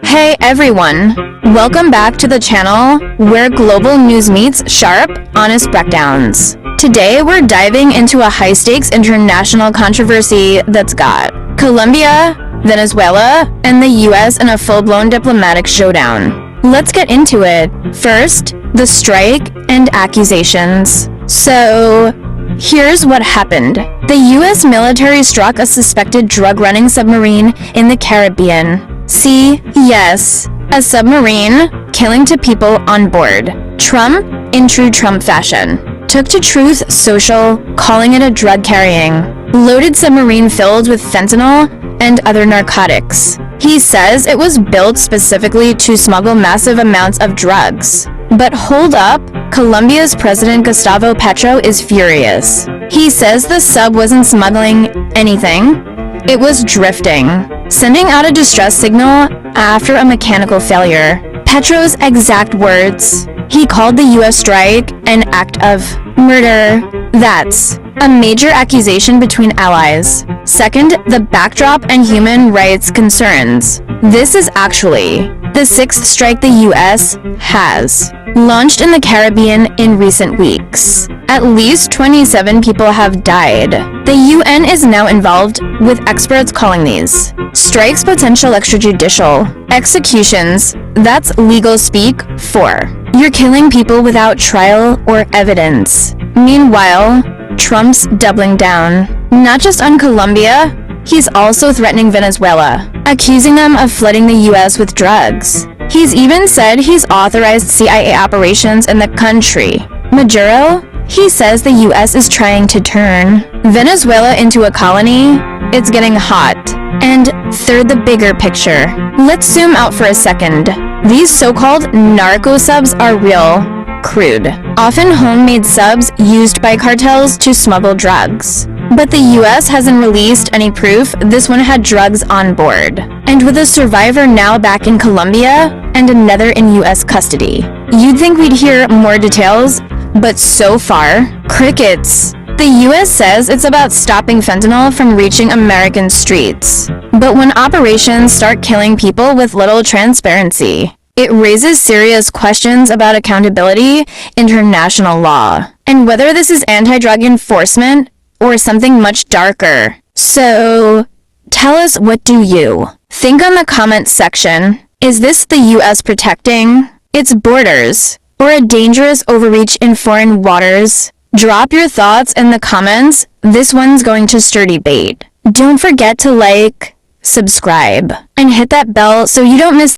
Hey everyone! Welcome back to the channel where global news meets sharp, honest breakdowns. Today we're diving into a high-stakes international controversy that's got Colombia, Venezuela, and the US in a full-blown diplomatic showdown. Let's get into it. First, the strike and accusations. So, here's what happened. The US military struck a suspected drug-running submarine in the Caribbean. See, yes, a submarine, killing two people on board. Trump, in true Trump fashion, took to Truth Social, calling it a drug-carrying, loaded submarine filled with fentanyl and other narcotics. He says it was built specifically to smuggle massive amounts of drugs. But hold up, Colombia's President Gustavo Petro is furious. He says the sub wasn't smuggling anything, it was drifting, sending out a distress signal after a mechanical failure. Petro's exact words: he called the US strike an act of murder. That's a major accusation between allies. Second, the backdrop and human rights concerns. This is actually the sixth strike the US has launched in the Caribbean in recent weeks. At least 27 people have died. The UN is now involved, with experts calling these strikes potential extrajudicial executions. That's legal speak for you're killing people without trial or evidence. Meanwhile, Trump's doubling down, not just on Colombia, he's also threatening Venezuela, accusing them of flooding the US with drugs. He's even said he's authorized CIA operations in the country. Maduro? He says the US is trying to turn Venezuela into a colony. It's getting hot. And third, the bigger picture. Let's zoom out for a second. These so-called narco subs are real, crude, often homemade subs used by cartels to smuggle drugs. But the US hasn't released any proof this one had drugs on board. And with a survivor now back in Colombia and another in US custody, you'd think we'd hear more details, but so far, crickets. The US says it's about stopping fentanyl from reaching American streets. But when operations start killing people with little transparency, it raises serious questions about accountability, international law, and whether this is anti-drug enforcement or something much darker. So, tell us, what do you think on the comments section? Is this the US protecting its borders, or a dangerous overreach in foreign waters? Drop your thoughts in the comments. This one's going to stir debate. Don't forget to like, subscribe, and hit that bell so you don't miss